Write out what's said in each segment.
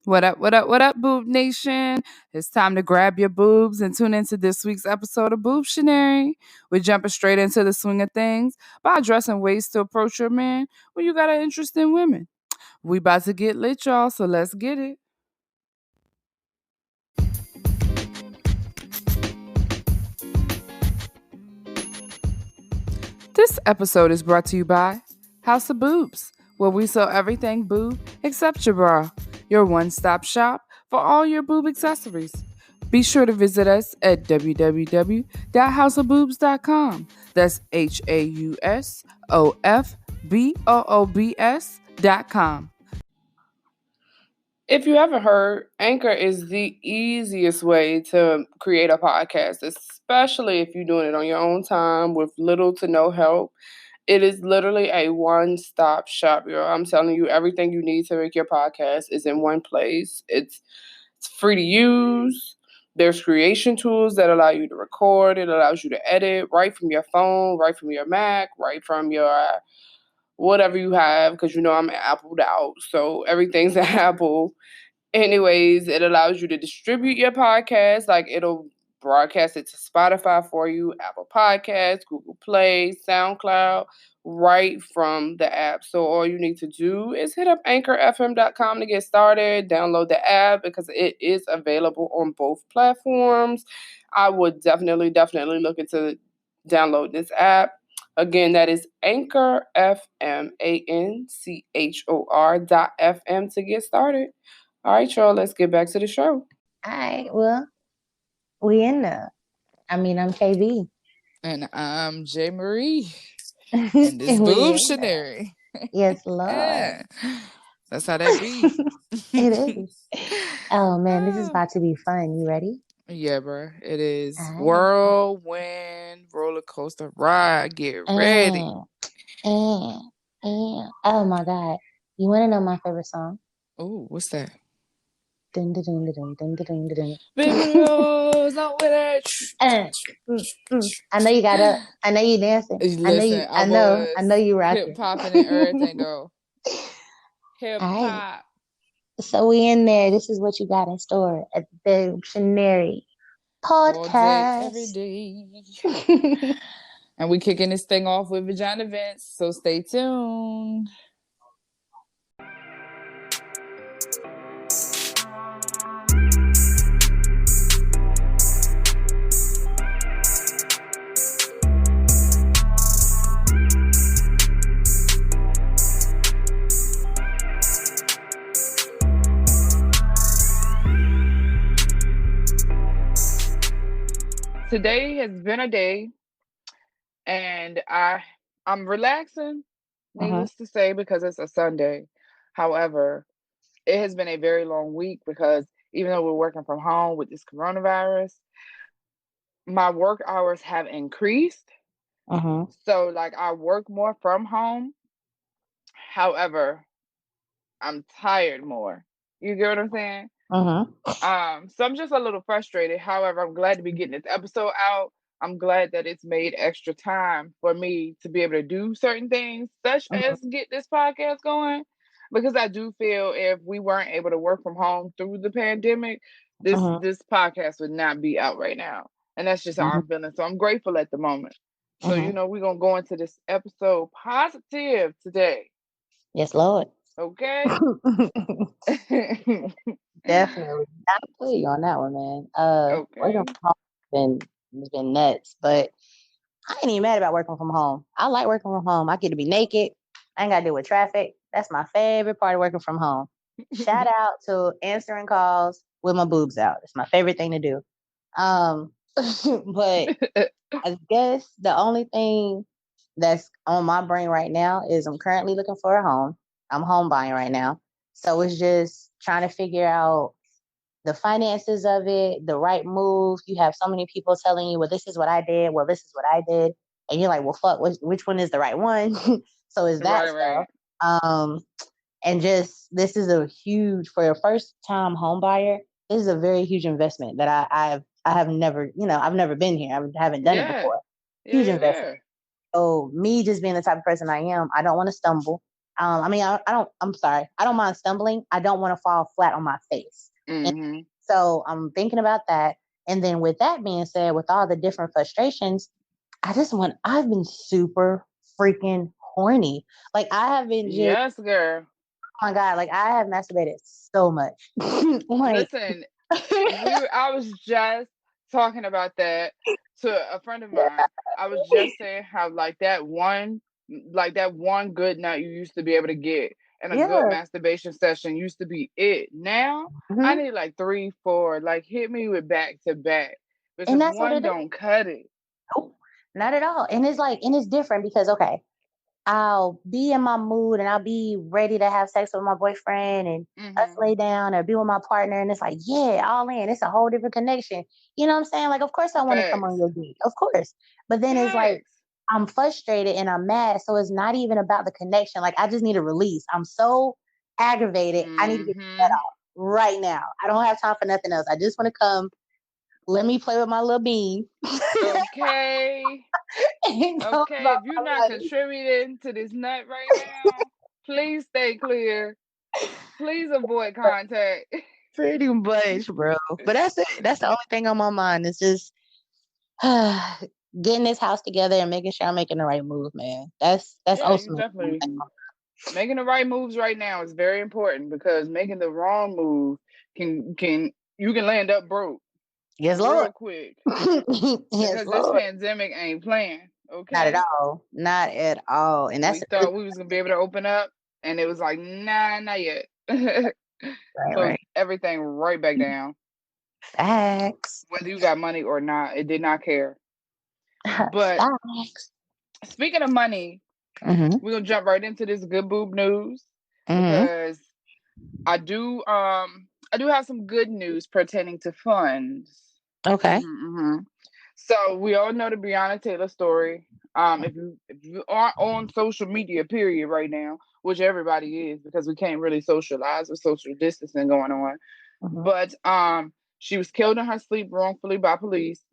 What up, what up, what up, Boob Nation? It's time to grab your boobs and tune into this week's episode of Boobtionary. We're jumping straight into the swing of things by addressing ways to approach your man when you got an interest in women. We about to get lit, y'all, so let's get it. This episode is brought to you by House of Boobs, where we sell everything boob except your bra. Your one-stop shop for all your boob accessories. Be sure to visit us at www.houseofboobs.com. That's HAUSOFBOOBS.com. If you haven't heard, Anchor is the easiest way to create a podcast, especially if you're doing it on your own time with little to no help. It is literally a one-stop shop, yo. I'm telling you, everything you need to make your podcast is in one place. It's free to use. There's creation tools that allow you to record. It allows you to edit right from your phone, right from your Mac, right from your whatever you have, because you know I'm Appled out, so everything's an Apple. Anyways, it allows you to distribute your podcast. Like, it'll broadcast it to Spotify for you, Apple Podcasts, Google Play, SoundCloud, right from the app. So all you need to do is hit up anchorfm.com to get started. Download the app because it is available on both platforms. I would definitely look into download this app. Again, that is Anchor FM, ANCHOR.FM to get started. All right, y'all, let's get back to the show. All right, well, we in there. I'm KB. And I'm J. Marie. And this Boobtionary. Yes, Lord. Yeah. That's how that be. It is. Oh, man, this is about to be fun. You ready? Yeah, bro. It is. All right. Whirlwind roller coaster ride. Get ready. Oh, my God. You want to know my favorite song? Oh, what's that? Dun, dun, dun, dun, dun, dun, dun, dun. Baby Rose, not with it. I know you got up. I know you dancing. Listen, I know you rocking. Hip hopping and everything though. Hip hop. Right. So we in there. This is what you got in store at the Boobtionary podcast. Every day. And we kicking this thing off with vagina vents, so stay tuned. Today has been a day, and I'm relaxing, needless to say, because it's a Sunday. However, it has been a very long week because even though we're working from home with this coronavirus, my work hours have increased. So, like, I work more from home. However, I'm tired more. You get what I'm saying? So I'm just a little frustrated. However, I'm glad to be getting this episode out. I'm glad that it's made extra time for me to be able to do certain things, such as get this podcast going. Because I do feel if we weren't able to work from home through the pandemic, this podcast would not be out right now. And that's just how I'm feeling. So I'm grateful at the moment. So, you know, we're going to go into this episode positive today. Yes, Lord. Okay? Definitely. I feel you on that one, man. Working from home has been nuts, but I ain't even mad about working from home. I like working from home. I get to be naked. I ain't got to deal with traffic. That's my favorite part of working from home. Shout out to answering calls with my boobs out. It's my favorite thing to do. But I guess the only thing that's on my brain right now is I'm currently looking for a home. I'm home buying right now. So it's just trying to figure out the finances of it, the right move. You have so many people telling you, well, this is what I did. Well, this is what I did. And you're like, well, fuck, which one is the right one? So is that stuff. Right. And just, this is a huge, for a first time home buyer, this is a very huge investment that I have never, I've never been here. I haven't done it before. Huge investment. So me just being the type of person I am, I don't want to stumble. I mean, I don't. I'm sorry. I don't mind stumbling. I don't want to fall flat on my face. And Mm-hmm. so I'm thinking about that. And then with that being said, with all the different frustrations, I've been super freaking horny. Like I have been just, Yes, girl. oh my God, like I have masturbated so much. Like, Listen, I was just talking about that to a friend of mine. I was just saying how like that one good night you used to be able to get and a good yeah. masturbation session used to be it. Now I Hmm. need like 3, 4, like hit me with back to back And because that's what one it is. don't cut it. Nope, not at all. And it's like, and it's different because, okay, I'll be in my mood and I'll be ready to have sex with my boyfriend and us Mm-hmm. lay down or be with my partner. And it's like, yeah, all in. It's a whole different connection. You know what I'm saying? Like, of course I want to come on Facts. your dick. Of course. But then it's like, Facts. I'm frustrated and I'm mad. So it's not even about the connection. Like, I just need a release. I'm so aggravated. I need to get that Mm-hmm. off right now. I don't have time for nothing else. I just want to come. Let me play with my little bean Okay. and go Okay, about if you're not my life. contributing to this nut right now, please stay clear. Please avoid contact. Pretty much, bro. But that's it. That's the only thing on my mind. Is just getting this house together and making sure I'm making the right move, man. That's Yeah, you ultimately the only definitely thing. making the right moves right now is very important because making the wrong move can you can land up broke Yes, Lord. real quick Yes, because this Lord. pandemic ain't playing. Not at Okay, all. Not at all. And that's we the other thought we was gonna be able to open up, and it was like, nah, not yet. thing, Closed right? everything right back down. Facts. Whether you got money or not, it did not care. But Facts. speaking of money, Mm-hmm. we're gonna jump right into this good boob news Mm-hmm. because I do have some good news pertaining to funds. Okay. Hmm. So we all know the Breonna Taylor story. If you aren't on social media, period, right now, which everybody is because we can't really socialize with social distancing going on. Mm-hmm. But she was killed in her sleep wrongfully by police.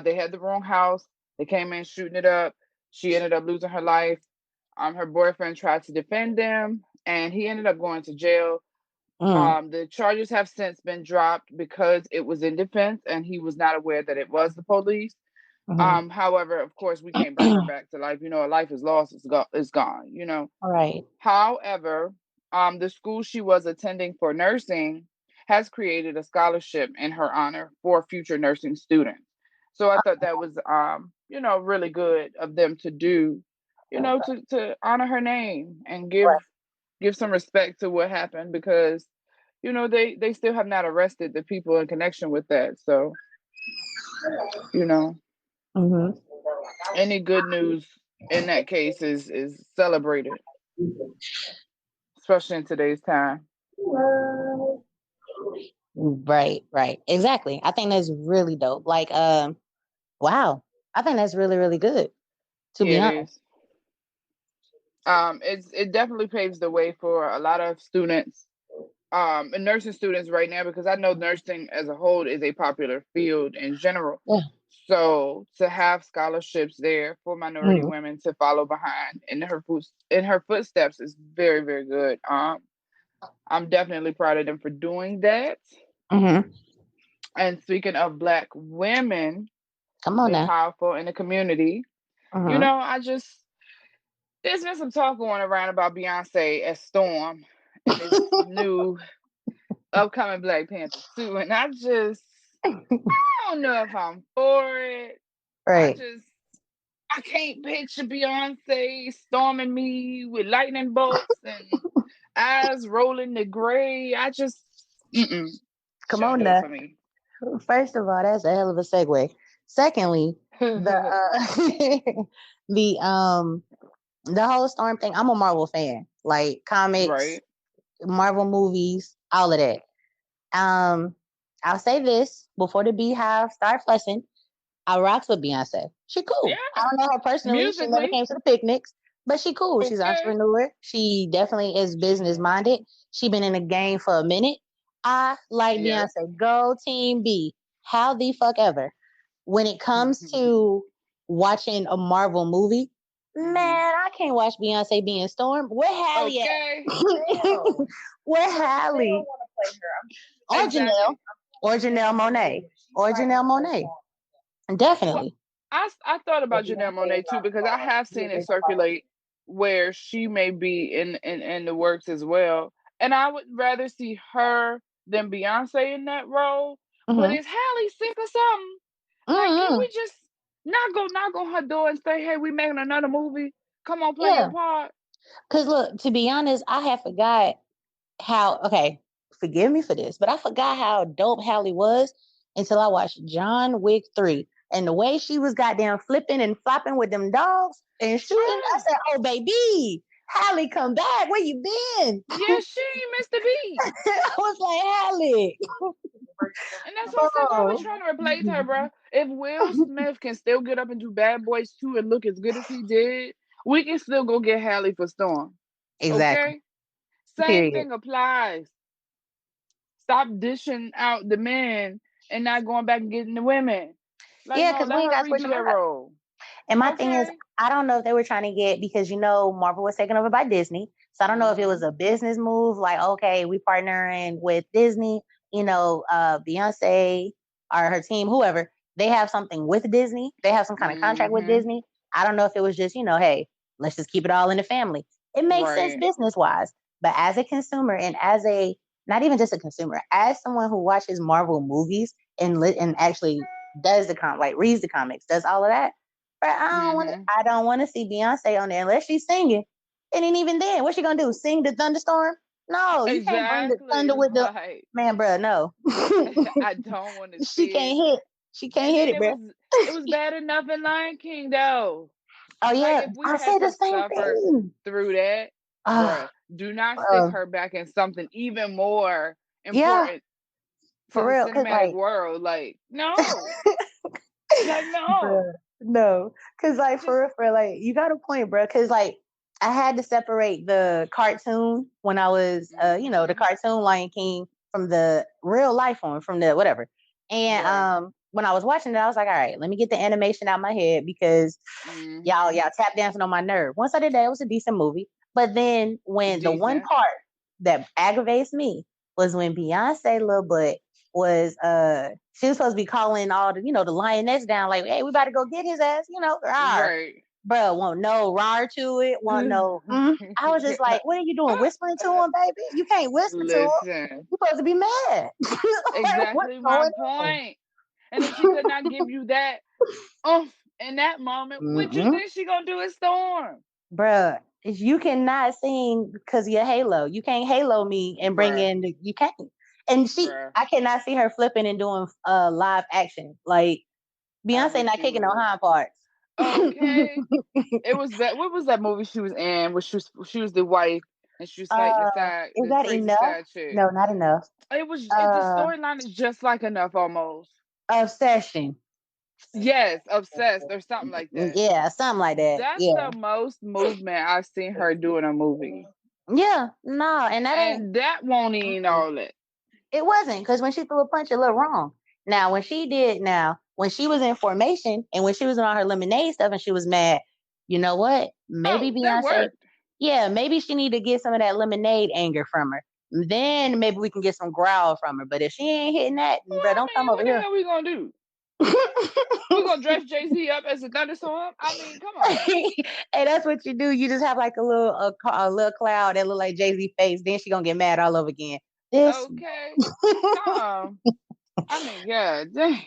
They had the wrong house. They came in shooting it up. She ended up losing her life. Her boyfriend tried to defend them, and he ended up going to jail. Mm. The charges have since been dropped because it was in defense, and he was not aware that it was the police. Mm-hmm. However, of course, we can't bring her back to life. A life is lost, it's gone. All right. However, the school she was attending for nursing has created a scholarship in her honor for future nursing students. So I thought that was, really good of them to do, to honor her name and give some respect to what happened because, they still have not arrested the people in connection with that. So, you know, Mm-hmm. any good news in that case is celebrated, especially in today's time. Right, right. Exactly. I think that's really dope. Like, wow. I think that's really, really good, to Yeah, be it honest. is. It definitely paves the way for a lot of students, and nursing students right now because I know nursing as a whole is a popular field in general. Yeah. So to have scholarships there for minority Mm-hmm. women to follow behind in her footsteps is very, very good. I'm definitely proud of them for doing that. Mm-hmm. And speaking of black women Come on being now. powerful in the community, Mm-hmm. I just there's been some talk going around about Beyonce as Storm and this new upcoming Black Panther suit, and I don't know if I'm for it. I Right. just I can't picture Beyonce storming me with lightning bolts and eyes rolling the gray. She Come don't on do it now. for me. First of all, that's a hell of a segue. Secondly, the the the whole Storm thing. I'm a Marvel fan. Like comics, Right? Marvel movies, all of that. Um, I'll say this before the Beehive start fussing. I rocks with Beyonce. She cool. I Yeah. don't know her personally. She never Musically, came to the picnics, but she cool. She's an okay. entrepreneur. She definitely is business minded. She been in the game for a minute. I like Yes. Beyonce. Go Team B. How the fuck ever. When it comes to watching a Marvel movie, Man, I can't watch Beyonce being stormed. Where Hallie at? Okay. Where Hallie? Or Janelle. Exactly. Or Janelle Monet. Or Janelle Monet. Definitely. I thought about Janelle Monae too because I have seen it circulate where she may be in the works as well, and I would rather see her than Beyonce in that role. But Mm-hmm. is Halle sick or something? Like, can Mm-hmm. we just not go knock on her door and say, "Hey, we making another movie. Come on, play your Yeah. part." Because look, to be honest, I had forgot how, okay, forgive me for this, but I forgot how dope Hallie was until I watched John Wick 3. And the way she was goddamn flipping and flopping with them dogs and shooting, I Bruh. said, oh, baby, Hallie, come back. Where you been? Yeah, she ain't missed the beat. I was like, Hallie. And that's what I said. Why we Oh. trying to replace her, bro? If Will Smith can still get up and do Bad Boys 2 and look as good as he did, we can still go get Halle for Storm. Exactly. Okay? Same Period. thing applies. Stop dishing out the men and not going back and getting the women. Like, Yeah, no, because we let ain't her got to redo switch them that up. role. And my thing is, Okay? I don't know if they were trying to get, because Marvel was taken over by Disney. So I don't know if it was Mm-hmm. a business move, like, okay, we partnering with Disney, Beyonce or her team, whoever, they have something with Disney. They have some kind of contract with Mm-hmm. Disney. I don't know if it was just, hey, let's just keep it all in the family. It makes sense Right. business wise. But as a consumer and not even just a consumer, as someone who watches Marvel movies and actually does like reads the comics, does all of that, but Mm-hmm. I don't want to see Beyonce on there unless she's singing. And then even then, what's she gonna do? Sing the thunderstorm? No, you can't bring the Exactly. thunder with the Like, man, bro. No, I don't want to she see can't it. hit. She can't And hit then it, bro. it was bad enough in Lion King though. Oh Like, yeah, if we I had say the to same suffer thing. through that, Ah, bruh, do not stick bro. her back in something even more Yeah, important to for the real. Cause cinematic like, world. Like, no. Like, no. bruh, no, cause like Just for real, like you got a point, bro. Cause like I had to separate the cartoon when I was, the mm-hmm. cartoon Lion King from the real life one, from the whatever. And Right. when I was watching it, I was like, all right, let me get the animation out my head because y'all Mm-hmm. y'all tap dancing on my nerve. Once I did that, it was a decent movie. But then when the one Decent. part that aggravates me was when Beyonce little butt was she was supposed to be calling all the lioness down, like, hey, we about to go get his ass, rar. Right. Bro, want no rar to it, want no I was just like, what are you doing? Whispering to him, baby? You can't whisper to him. Listen. You're supposed to be mad. Like, what's Exactly my going on? point. And if she could not give you that in that moment, what you Mm-mm. think she gonna do is Storm? Bruh, you cannot sing because you're Halo. You can't Halo me and bring Bruh. in you can't. And Bruh. I cannot see her flipping and doing live action. Like I Beyonce wish not she kicking no would. hind parts. Okay. It was that. What was that movie she was in? Where she was the wife and she was fighting Is the that crazy enough? side chick. No, not enough. The Uh, storyline is just like enough almost. Obsession. Yes, obsessed or something like that. Yeah, something like that. That's Yeah. the most movement I've seen her do in a movie, Yeah, no, and that ain't. and that won't even Mm-mm. all it. It wasn't because when she threw a punch, it looked wrong. When she was in formation and when she was on her lemonade stuff and she was mad, you know what? Maybe Oh, that Beyonce, worked. yeah, maybe she need to get some of that lemonade anger from her. Then maybe we can get some growl from her. But if she ain't hitting that, Well, bro, I don't come mean, over what the here. hell we gonna do? We gonna dress Jay Z up as a thunderstorm? I mean, come on. And that's what you do. You just have like a little cloud that look like Jay Z face. Then she gonna get mad all over again. This. Okay. No. I mean, yeah, dang.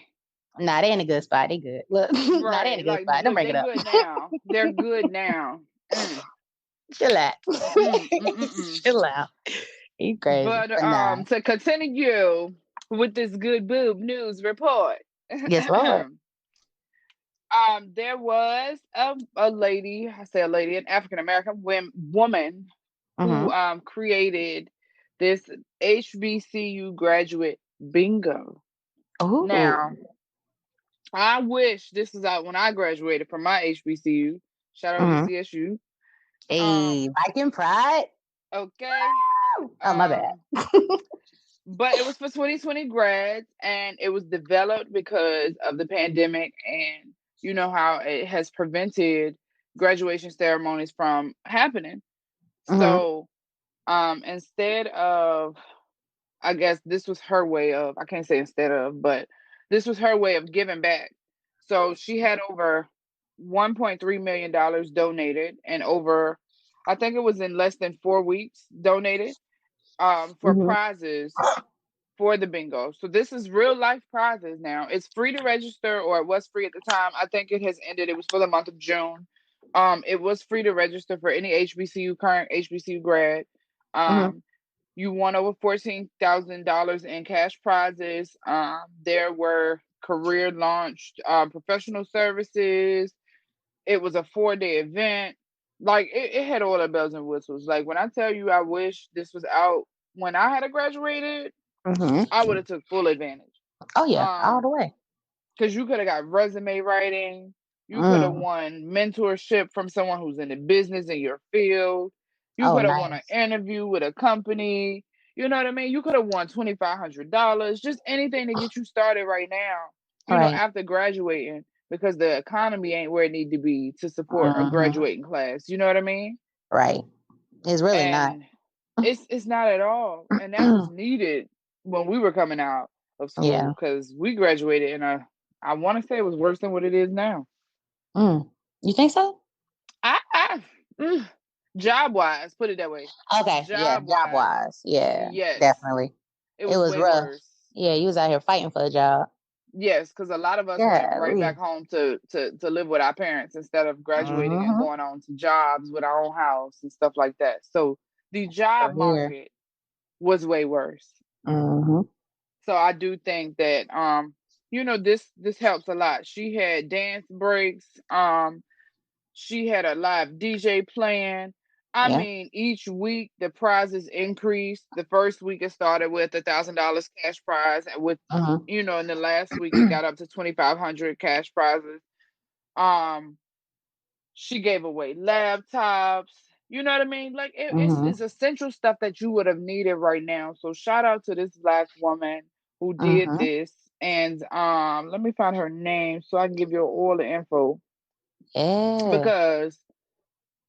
Nah, they in a good spot. They good. Look, nah, they in a Right. good Like, spot. Don't look, break they it up. good now. They're good now. Mm. Chill out. Mm. Chill out. You crazy. But But nah. to continue with this good boob news report. Yes, Lord. There was a lady, I say a lady, an African American woman who Mm-hmm. created this HBCU graduate bingo. Now, Ooh. I wish this was out when I graduated from my HBCU. Shout out to Mm-hmm. CSU. Hey, Um, Viking pride. okay. Oh, my bad. But it was for 2020 grads and it was developed because of the pandemic and you know how it has prevented graduation ceremonies from happening. Mhm. So instead of, I guess this was her way of, I can't say instead of, but this was her way of giving back. So she had over $1.3 million donated, and over, I think it was in less than 4 weeks, donated for Mhm. prizes for the bingo. So this is real life prizes now. It's free to register, or it was free at the time. I think it has ended. It was for the month of June. It was free to register for any HBCU, current HBCU grad. Mhm. Um, you won over $14,000 in cash prizes. There were career launched professional services. It was a 4-day event. Like it had all the bells and whistles. Like when I tell you, I wish this was out when I had graduated. Mhm. I would have took full advantage. Oh yeah, all the Um, way. because you could have got resume writing. You could have Mm. won mentorship from someone who's in the business in your field. You Oh, could have won an nice. interview with a company. You know what I mean? You could have won $2,500. Just anything to get you started right now. Right. After graduating, because the economy ain't where it need to be to support a Mhm. graduating class. You know what I mean? Right. It's really not. And it's not at all, and that was needed when we were coming out of school, Yeah. because we graduated in a, I want to say it was worse than what it is now. Mm. You think so? I mm, job wise, put it that way. Okay. Yeah. Job Job wise, wise. Yeah. yes, Definitely. it It was was way rough. worse. Yeah. You was out here fighting for a job. Yes, because a lot of us went right back Golly. home to live with our parents instead of graduating and Mhm. going on to jobs with our own house and stuff like that. So the job For here. market was way worse. Mhm. So I do think that this helps a lot. She had dance breaks, she had a live DJ playing. I Yeah. mean, each week the prizes increased. The first week it started with $1,000 cash prize, and with Mhm. in the last week it got up to 2,500 cash prizes. Um, she gave away laptops. You know what I mean? Like it's Mhm. essential stuff that you would have needed right now. So shout out to this black woman who did Mhm. this. And let me find her name so I can give you all the info, Yeah. because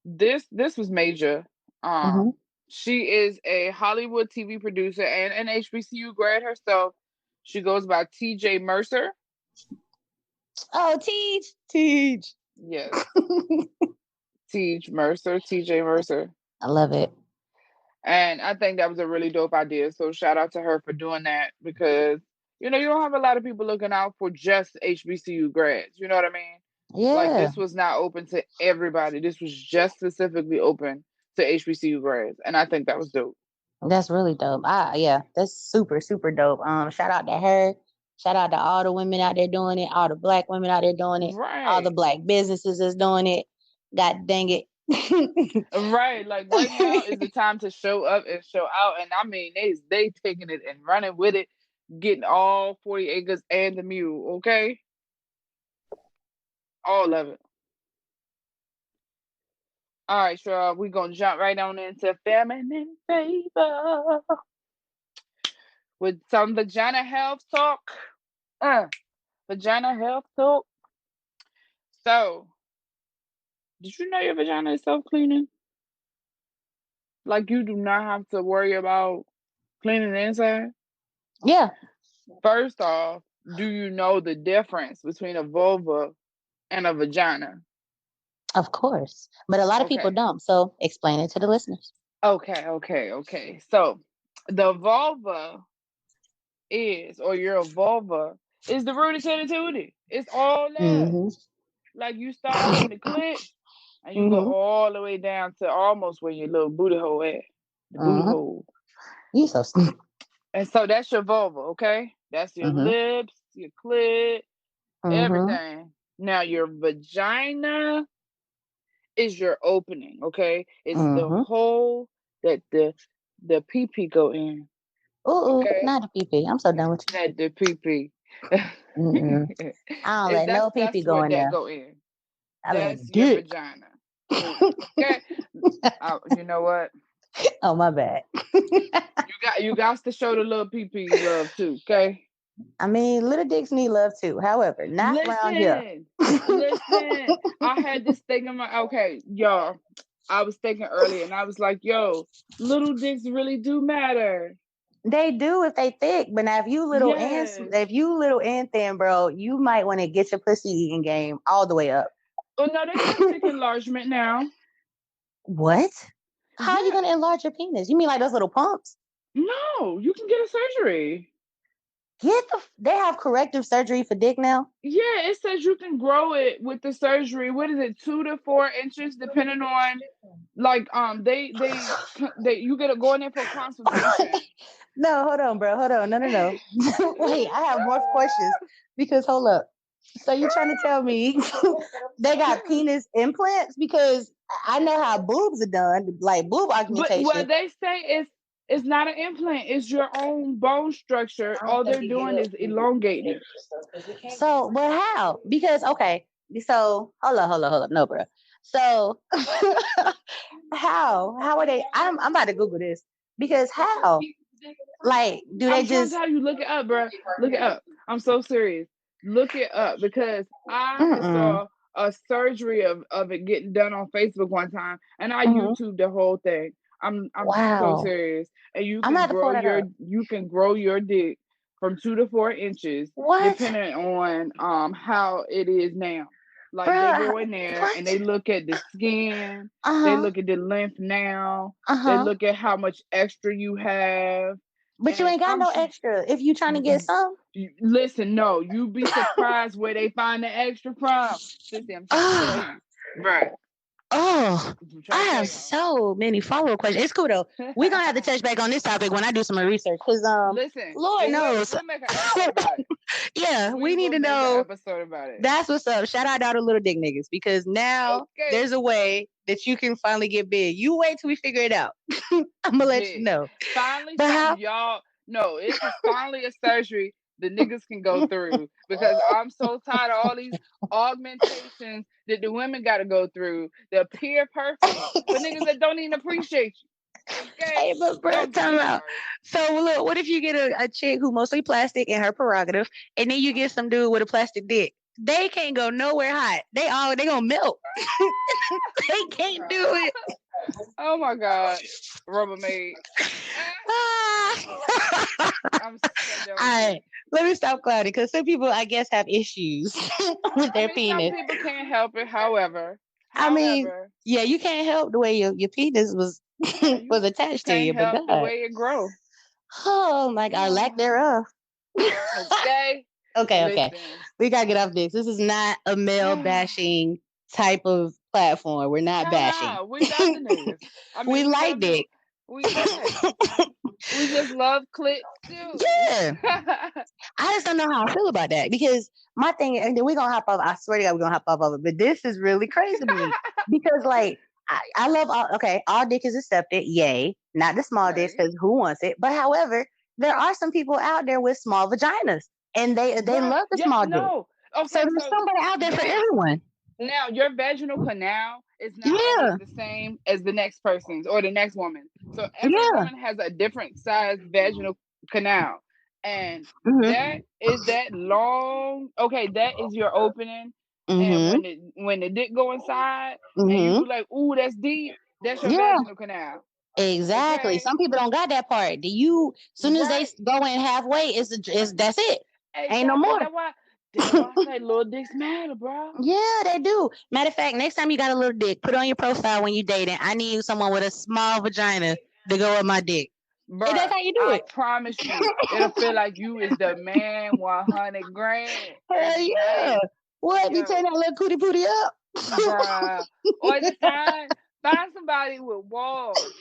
this was major. Mhm. She is a Hollywood TV producer and an HBCU grad herself. She goes by TJ Mercer. Oh, teach, teach. Yes, TJ Mercer, TJ Mercer. I love it. And I think that was a really dope idea. So shout out to her for doing that, because you don't have a lot of people looking out for just HBCU grads. You know what I mean? Like Yeah. this was not open to everybody. This was just specifically open to HBCU grads, and I think that was dope. That's really dope. Yeah, that's super, super dope. Shout out to her. Shout out to all the women out there doing it, all the black women out there doing it, all the Right. black businesses that's doing it. God dang it. Right. Like right now is the time to show up and show out. And I mean they taking it and running with it, getting all 40 acres and the mule, okay? All of it. All right, sure. We're gonna jump right on into feminine favor with some vagina health talk. Uh, vagina health talk. So, did you know your vagina is self cleaning? Like you do not have to worry about cleaning the inside. Yeah, First off, do you know the difference between a vulva and a vagina? of course. But a lot of people Okay. don't. So explain it to the listeners. Okay. So, the vulva is, or your vulva is the rooty tooty tooty. It's all there. Mm-hmm. Like you start from the clit and you go Mm-hmm. all the way down to almost where your little booty hole at. The booty Mm-hmm. hole. You so sneaky. And so that's your vulva, okay? That's your Mm-hmm. lips, your clit, Mm-hmm. everything. Now your vagina is your opening, okay? It's the Mm-hmm. hole that the pee pee go in, Ooh, okay? not a pee-pee. I'm so done with That the pee pee. you. Mm-mm. I don't let no pee-pee That's go where in that there. go in. I let That's your dick. vagina. Okay. You know what? Oh, my bad. You got to show the little pee pee love too. Okay. I mean, little dicks need love too. However, not around here. Listen, listen. I had this thing in my y'all. I was thinking earlier, and I was like, "Yo, little dicks really do matter." They do if they thick, but now Yes. if you little and thin, bro, you might want to get your pussy eating game all the way up. Oh no, they got dick enlargement now. What? How are you Yeah. gonna enlarge your penis? You mean like those little pumps? No, you can get a surgery. They have corrective surgery for dick now. Yeah, it says you can grow it with the surgery. What is it, 2 to 4 inches, depending on like they you get to go in there for consultation. No, hold on, bro. Hold on. No. Wait, I have more questions because hold up. So you're trying to tell me they got penis implants? Because I know how boobs are done, like boob But what augmentation. they say is it's not an implant, it's your own bone structure. All they're doing is elongating it. So, but how? Because okay, so hold up, no, bro. So, how are they? I'm about to Google this because how? Like, do they I'm trying to just? tell you, look it up, bro. Look it up. I'm so serious. Look it up because I had Mm-mm, saw a surgery of it getting done on Facebook one time, and I mm-hmm. YouTube the whole thing. I'm so Wow, serious, and I'm gonna have to pull that up. you can grow your dick from 2 to 4 inches What, depending on how it is now. Like they bro? go in there and What? they look at the skin, Uh they huh. look at the length now, Uh they huh. look at how much extra you have, But you and ain't got no extra if you trying to get some. listen, no, you be surprised where they find the extra from. Sissy, I'm trying to tell Oh, you. Right. oh, I'm I trying to tell have y'all. so many follow-up questions. It's cool though. We're gonna have to touch back on this topic when I do some more research. Cause Listen, Lord knows. we'll make an episode about it. Yeah, We we need will to make an know. episode about it. That's what's up. Shout out to all the little dick niggas because now Okay. there's a way that you can finally get big. You wait till we figure it out. I'm gonna let you Yeah. know. Finally But something how? y'all no, this is finally a surgery the niggas can go through because I'm so tired of all these augmentations that the women gotta go through. They appear perfect for niggas that don't even appreciate you. Okay? Hey, but bro, Don't get time me out. started. So look, what if you get a chick who mostly plastic in her prerogative, and then you get some dude with a plastic dick? They can't go nowhere hot. They gonna melt. They can't do it. Oh my god. Rubbermaid. Ah. I'm so done All with you. right, let me stop clowning because some people, I guess, have issues with I their mean, some penis. people can't help it. However, I mean, however, yeah, you can't help the way your penis was yeah, you was attached to can't you, but help the God, way it grow. oh my God, lack thereof. Okay, Okay, listen. we gotta get off this. This is not a male bashing type of platform. We're not Hell bashing. no, we love the niggas. I We mean, we like love dick. the we yes. We just love clits too. Yeah. I just don't know how I feel about that because my thing, and then we're gonna hop off. I swear to God, we're gonna hop off of it. But this is really crazy to me because, like, I love all dick is accepted, yay. Not the small dicks Right, because who wants it? But however, there are some people out there with small vaginas, and they right. love the Yeah, small dick. no. So Okay, there's so somebody out there for yes. everyone. Now, your vaginal canal is not always Yeah, the same as the next person's or the next woman. So every yeah. woman has a different size vaginal canal. And that Mhm, is that long. Okay, that is your opening. And mhm, when the dick go inside and you be mhm. like, "Ooh, that's deep." That's your Yeah, vaginal canal. exactly. Okay? Some people don't got that part. Do you? Soon as they Right. go in halfway, it's that's it. Ain't no Exactly. more. That why I say little dicks matter, bro. Yeah, they do. Matter of fact, next time you got a little dick, put on your profile when you dating. I need someone with a small vagina to go with my dick. And that's Bruh, how you do I it. promise you, it'll feel like you is the man 100 grand Hell every yeah. day. What? You turn Yo, that little cootie pootie up? bruh. Or just find somebody with walls.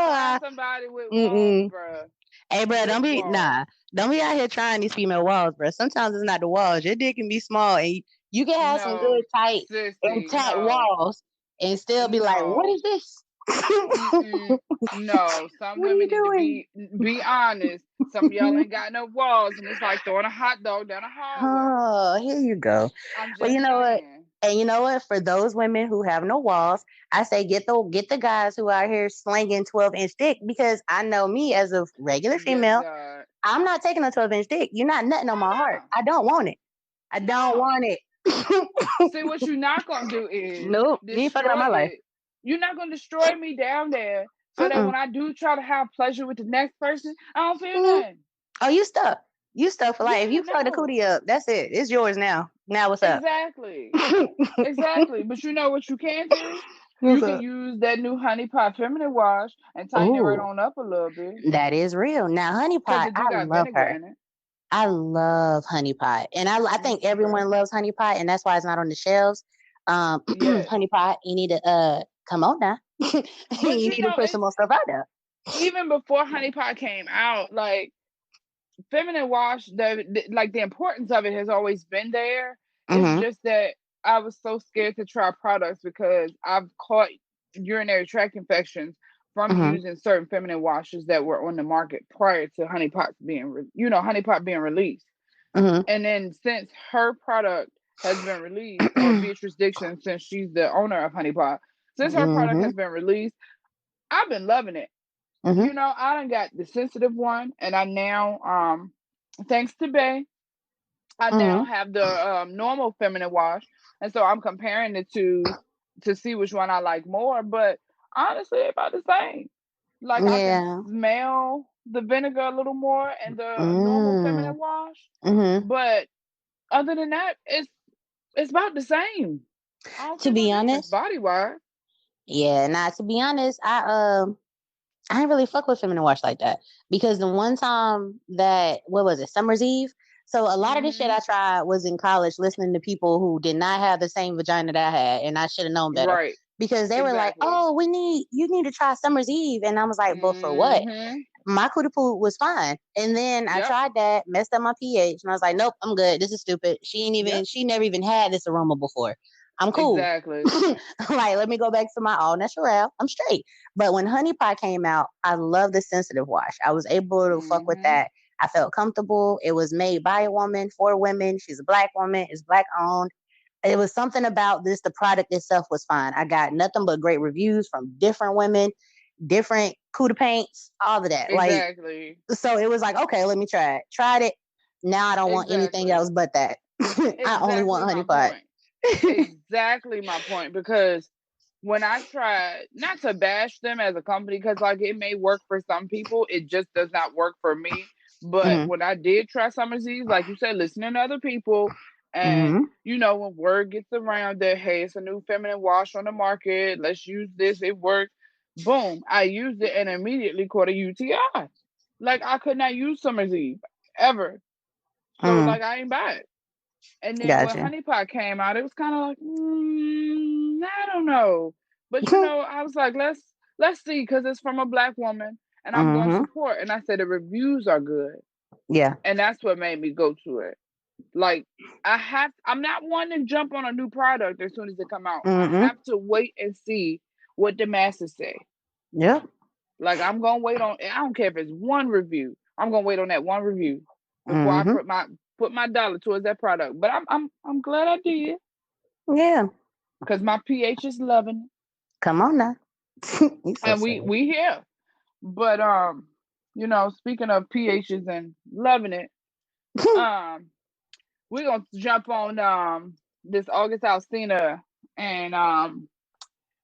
Find Ah, somebody with walls, mm-mm. bruh. Hey, bro, With walls. don't be out here trying these female walls, bro. Sometimes it's not the walls. Your dick can be small, and you can have some No, good, tight, sissy, intact no, walls, and still be like, "What no. is this? Mm-mm. No, some What are you women need to doing?" be honest. Some of y'all ain't got no walls, and it's like throwing a hot dog down a hallway. Oh, here you go. I'm Well, you just know what? saying. And you know what? For those women who have no walls, I say get the guys who are out here slinging 12-inch dick because I know me as a regular Yes, female. God. I'm not taking a 12-inch dick. You're not nutting on my heart. No, I don't want it. I don't no. want it. See, what you're not gonna do is Nope. You ain't fucking up destroy my life. it. You're not gonna destroy me down there, so that Mm-mm. when I do try to have pleasure with the next person, I don't feel Mm-hmm. nothing. Oh, you stuck. You stuck for life. If Yeah, you fuck the no, cootie up, that's it. It's yours now. Now what's up? exactly, exactly. But you know what you can do? What's You can up? use that new Honey Pot feminine wash and tighten it right Ooh, on up a little bit, that is real. Now, Honey because Pot, it I do got love vinegar her. in it. I love Honey Pot, and I Me think too, girl. everyone loves Honey Pot, and that's why it's not on the shelves. Yes, Honey Pot, you need to come on now. but You you need to know, put some it's more stuff out there. even before Honey Pot came out, like feminine wash, like the importance of it has always been there. It's Mm-hmm. just that I was so scared to try products because I've caught urinary tract infections from Mm-hmm. using certain feminine washes that were on the market prior to Honey Pot being, Honey Pot being released. Mm-hmm. And then since her product has been released, or Beatrice Dixon, since she's the owner of Honey Pot, since her product Mm-hmm. has been released, I've been loving it. Mm-hmm. I done got the sensitive one, and I now, thanks to Bay, I now Mm-hmm. have the normal feminine wash, and so I'm comparing the two to see which one I like more. But honestly, they're about the same. Like I can Yeah. smell the vinegar a little more and the normal Mm. feminine wash, Mm-hmm. but other than that, it's about the same. I don't To feel no be difference honest, body wise. yeah. Nah. To be honest, I didn't really fuck with feminine wash like that because the one time that what was it, Summer's Eve. So a lot of this shit Hmm. I tried was in college, listening to people who did not have the same vagina that I had, and I should have known better Right. because they were like, Exactly. "Oh, you need to try Summer's Eve," and I was like, "But for what?" Hmm. My cootie poo was fine. And then I Yep. tried that, messed up my pH, and I was like, nope, I'm good. This is stupid. Yep. She never even had this aroma before. I'm cool. Exactly. Like, let me go back to my all natural. I'm straight. But when Honey Pot came out, I love the sensitive wash. I was able to fuck with Hmm. that. I felt comfortable. It was made by a woman for women. She's a black woman. It's black owned. It was something about this. The product itself was fine. I got nothing but great reviews from different women, different Cuda paints, all of that. Like, Exactly. so it was like, okay, let me try it. Tried it. Now I don't want anything Exactly. else but that. I only Exactly want my Honey Pot. point. Exactly my point. Because when I try, not to bash them as a company, because like it may work for some people, it just does not work for me. But Hmm. when I did try Summer's Eve, like you said, listening to other people, and Hmm. when word gets around that, hey, it's a new feminine wash on the market, let's use this, it works. Boom, I used it and immediately caught a UTI. Like I could not use Summer's Eve ever. So Hmm. like I ain't buy it. And then when Gotcha. Honey Pot came out, it was kind of like, I don't know. But I was like, let's see, because it's from a black woman, and I'm going to Hmm. support. And I said the reviews are good, Yeah. and that's what made me go to it. Like I'm not one to jump on a new product as soon as it come out. I Hmm. have to wait and see what the masses say. Yep. Like I'm gonna wait on. I don't care if it's one review. I'm gonna wait on that one review before I Hmm. put my dollar towards that product. But I'm glad I did, Yeah. because my pH is loving Come on now. You it, so and we here. But speaking of pHs and loving it, silly. um, we're gonna jump on this August Alsina, and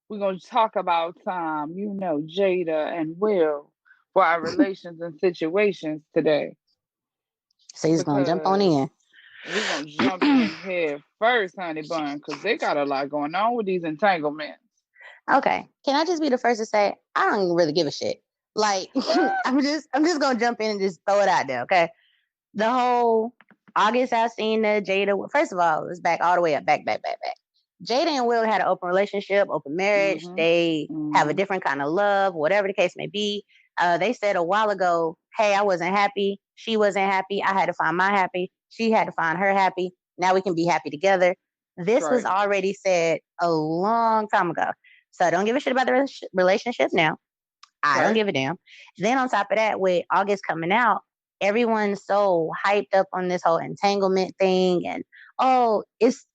we're gonna talk about Jada and Will for our relations and situations today, So he's gonna jump on because in. we're gonna jump in head first, honey bun, because they got a lot going on with these entanglements. Okay. Can I just be the first to say I don't really give a shit? Like I'm just gonna jump in and just throw it out there, okay? The whole August Alsina, Jada. First of all, let's back all the way up, back. Jada and Will had an open relationship, open marriage. Mhm. They have a Mhm. different kind of love, whatever the case may be. They said a while ago, "Hey, I wasn't happy. She wasn't happy. I had to find my happy. She had to find her happy. Now we can be happy together." This was Right. already said a long time ago. So I don't give a shit about the relationship now. I don't Right. give a damn. Then on top of that, with August coming out, everyone's so hyped up on this whole entanglement thing, and oh, it's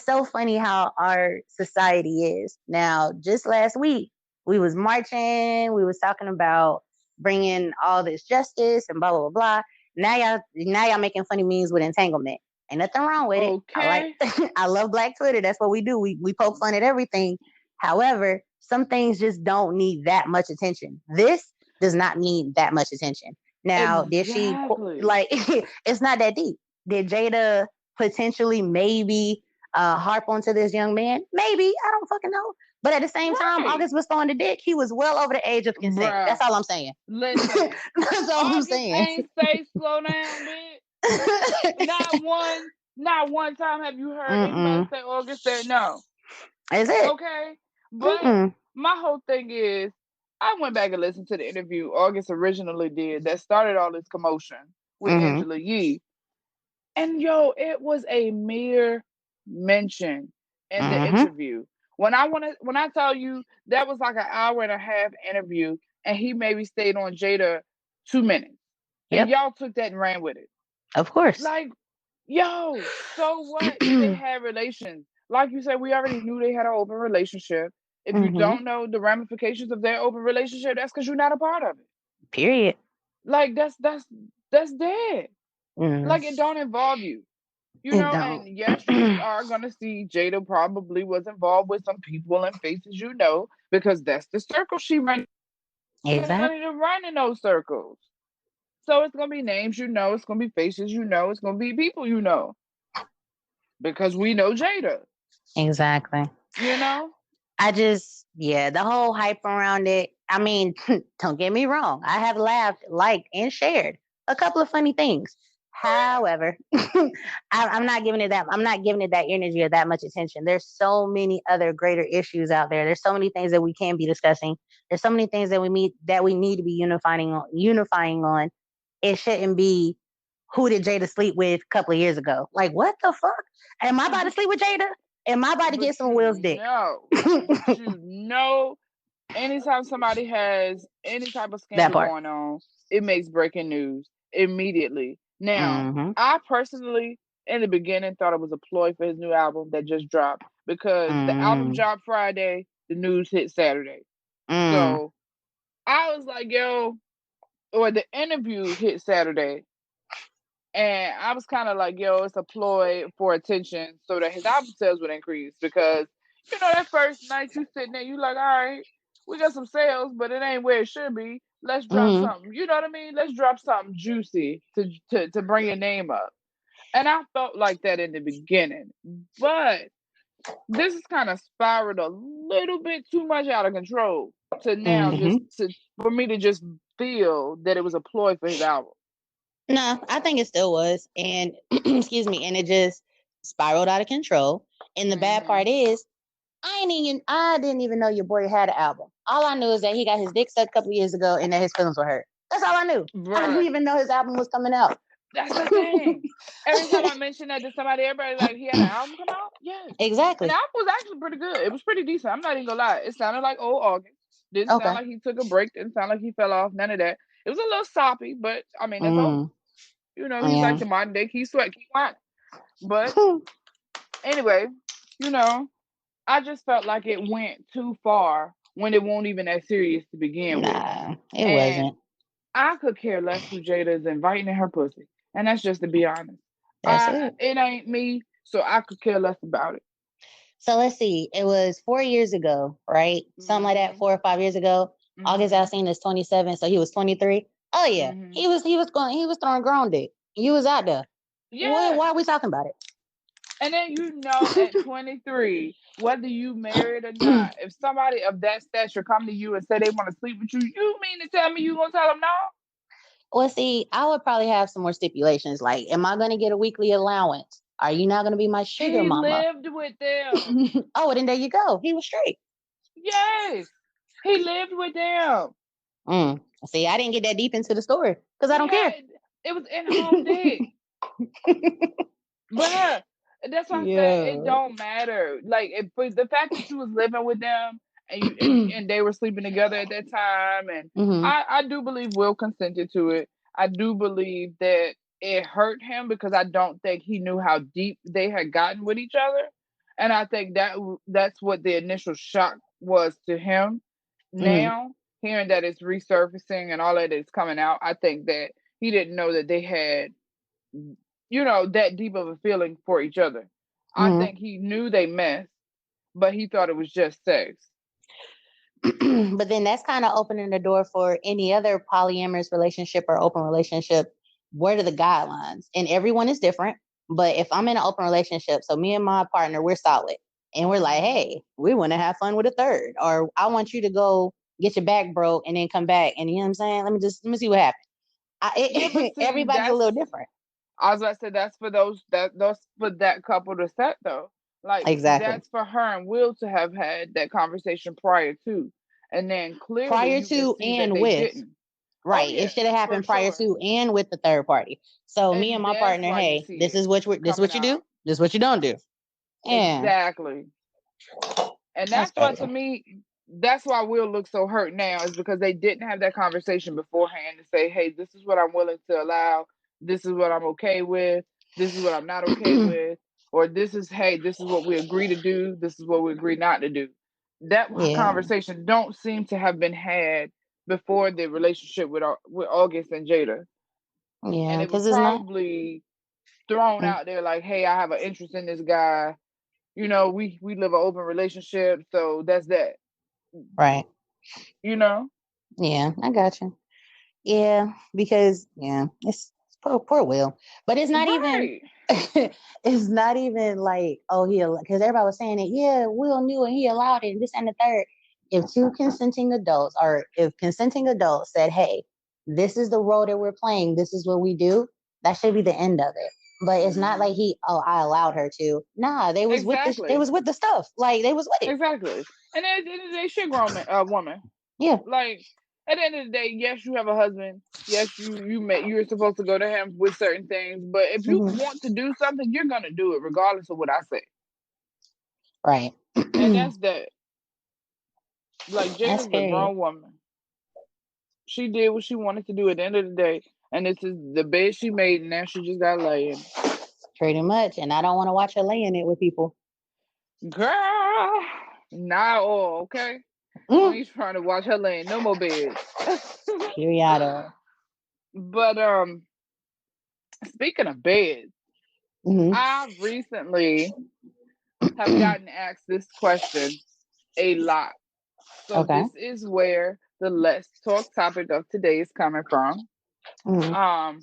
so funny how our society is now. Just last week, we was marching, we was talking about bring in all this justice and blah blah blah blah. Now y'all making funny memes with entanglement. Ain't nothing wrong with it. I like Okay. I love Black Twitter. That's what we do. We poke fun at everything. However, some things just don't need that much attention. This does not need that much attention. Now, did she Exactly. like it's not that deep. Did Jada potentially maybe harp onto this young man? Maybe. I don't fucking know. But at the same time, Right. August was throwing the dick. He was well over the age of consent. Bruh. That's all I'm saying. Listen. That's all I'm August saying. ain't say slow down, bitch. Not one time have you heard anybody Mm-mm. say August said no. Is it? Okay? But Mm-mm. my whole thing is I went back and listened to the interview August originally did that started all this commotion with Mm-hmm. Angela Yee. And yo, it was a mere mention in the Mm-hmm. interview. When I tell you that was like an hour and a half interview, and he maybe stayed on Jada 2 minutes, and Yep. y'all took that and ran with it. Of course. Like, yo, so what if they had relations? Like you said, we already knew they had an open relationship. If you Mm-hmm. don't know the ramifications of their open relationship, that's because you're not a part of it. Period. Like that's dead. Mm. Like it don't involve you. It don't. And yes, you are gonna see Jada probably was involved with some people and faces because that's the circle she ran. The Exactly. money to run in those circles. So it's gonna be names it's gonna be faces it's gonna be people because we know Jada. Exactly. You know, Yeah, the whole hype around it. I mean, don't get me wrong. I have laughed, liked, and shared a couple of funny things. However, I'm not giving it that. I'm not giving it that energy or that much attention. There's so many other greater issues out there. There's so many things that we can be discussing. There's so many things that we need to be unifying on. Unifying on. It shouldn't be who did Jada sleep with a couple of years ago. Like, what the fuck? Am I about to but sleep with Jada? Am I about to get but some you Will's dick? know, but you know, anytime somebody has any type of That scandal part. going on, it makes breaking news immediately. Now, Mm-hmm. I personally, in the beginning, thought it was a ploy for his new album that just dropped because the album Mm-hmm. dropped Friday, the news hit Saturday. Mm. So I was like, yo, or the interview hit Saturday. And I was kind of like, yo, it's a ploy for attention so that his album sales would increase. Because, that first night you sitting there, you like, all right, we got some sales, but it ain't where it should be. Let's drop Mm-hmm. something. You know what I mean? Let's drop something juicy to bring your name up. And I felt like that in the beginning. But this is kind of spiraled a little bit too much out of control to now Mm-hmm. for me to just feel that it was a ploy for his album. No, I think it still was. And excuse me, and it just spiraled out of control. And the bad Mm-hmm. part is I didn't even know your boy had an album. All I knew is that he got his dick sucked a couple years ago and that his feelings were hurt. That's all I knew. I didn't Bruh. even know his album was coming out. That's the thing. Every time I mention that to somebody, everybody like he had an album come out. Yes, and the Exactly. album was actually pretty good. It was pretty decent. I'm not even gonna lie. It sounded like old August. Didn't sound Okay. like he took a break. Didn't sound like he fell off. None of that. It was a little soppy, but I mean that's August. Mm. He's Yeah. like the modern day Key Sweat, Key Wine. But anyway, you know, I just felt like it went too far when it won't even that serious to begin with. Nah, it And wasn't. I could care less who Jada is inviting in her pussy. And that's just to be honest. That's it. It ain't me, so I could care less about it. So let's see. It was 4 years ago, right? Something like that, Mhm. 4 or 5 years ago. August Mhm. Alsina is 27, so he was 23. Oh yeah. Mhm. He was throwing grown dick. You was out there. Why Yes. are we talking about it? And then at 23, whether you married or not, if somebody of that stature come to you and say they want to sleep with you, you mean to tell me you gonna tell them no? Well, see, I would probably have some more stipulations. Like, am I gonna get a weekly allowance? Are you not gonna be my sugar He mama? lived with them. Oh, well, then there you go. He was straight. Yes. He lived with them. See, I didn't get that deep into the story because I He don't care. had it was in home dick. But that's why I say it Yeah. don't matter. Like the fact that you was living with them and they were sleeping together at that time, and Hmm. I do believe Will consented to it. I do believe that it hurt him because I don't think he knew how deep they had gotten with each other, and I think that's what the initial shock was to him. Hmm. Now hearing that it's resurfacing and all that is coming out, I think that he didn't know that they had, that deep of a feeling for each other. I Mm-hmm. think he knew they messed, but he thought it was just sex. But then that's kind of opening the door for any other polyamorous relationship or open relationship. What are the guidelines? And everyone is different. But if I'm in an open relationship, so me and my partner, we're solid. And we're like, hey, we want to have fun with a third. Or I want you to go get your back broke and then come back. And you know what I'm saying? Let me see what happens. Yeah, but see, Everybody's a little different. I was about to say that's for those for that couple to set though. Like Exactly. that's for her and Will to have had that conversation prior to, and then clearly Prior you can to see that and they with. didn't. Oh Right. It yeah, should have for happened prior sure. to and with the third party. So me and And my that's partner, why you hey, see this it is what coming you do. out. This is what you don't do. And Exactly. And that's that's why to crazy. me, that's why Will looks so hurt now, is because they didn't have that conversation beforehand to say, hey, this is what I'm willing to allow, this is what I'm okay with, this is what I'm not okay with, or this is, hey, this is what we agree to do, this is what we agree not to do. That Yeah. conversation don't seem to have been had before the relationship with August and Jada. And Yeah. it was Because it's not probably thrown mm, out there like, hey, I have an interest in this guy. We live an open relationship, so that's that. right. You know? Yeah. I got you. Yeah. Because, yeah, it's poor Will. But it's not even, Right. it's not even like, oh, because everybody was saying it. Yeah, Will knew and he allowed it, and this and the third. If two consenting adults, or if consenting adults said, hey, this is the role that we're playing, this is what we do, that should be the end of it. But it's not like I allowed her to. Nah, they was with this, they Exactly. was with the stuff. Like they was with it. Exactly. And at the end of the day, she a woman. Yeah. Like at the end of the day, yes, you have a husband. Yes, you're supposed to go to him with certain things. But if you Hmm. want to do something, you're gonna do it regardless of what I say. Right. And that's that. Like That's Jada's a period. grown woman. She did what she wanted to do at the end of the day. And this is the bed she made, and now she just got to lay in it. Pretty much. And I don't want to watch her laying it with people. Girl, not all, okay? Mm. I ain't trying to watch her laying no more beds. Period. But speaking of beds, Hmm. I recently have gotten asked this question a lot. So Okay. this is where the Let's Talk topic of today is coming from. Hmm. Um,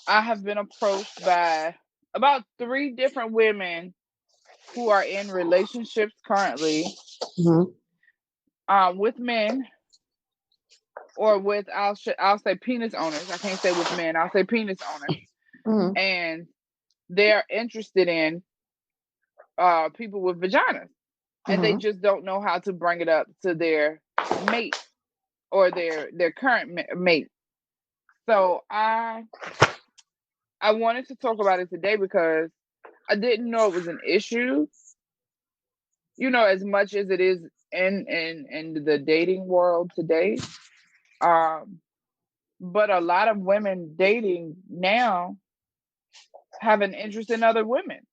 I have been approached by about 3 different women who are in relationships currently, Hmm. with men, or with I'll say penis owners. I can't say with men. I'll say penis owners, Hmm. and they're interested in people with vaginas, and they Hmm. just don't know how to bring it up to their mate or their current mate. So I wanted to talk about it today because I didn't know it was an issue, as much as it is in the dating world today. Um, but a lot of women dating now have an interest in other women.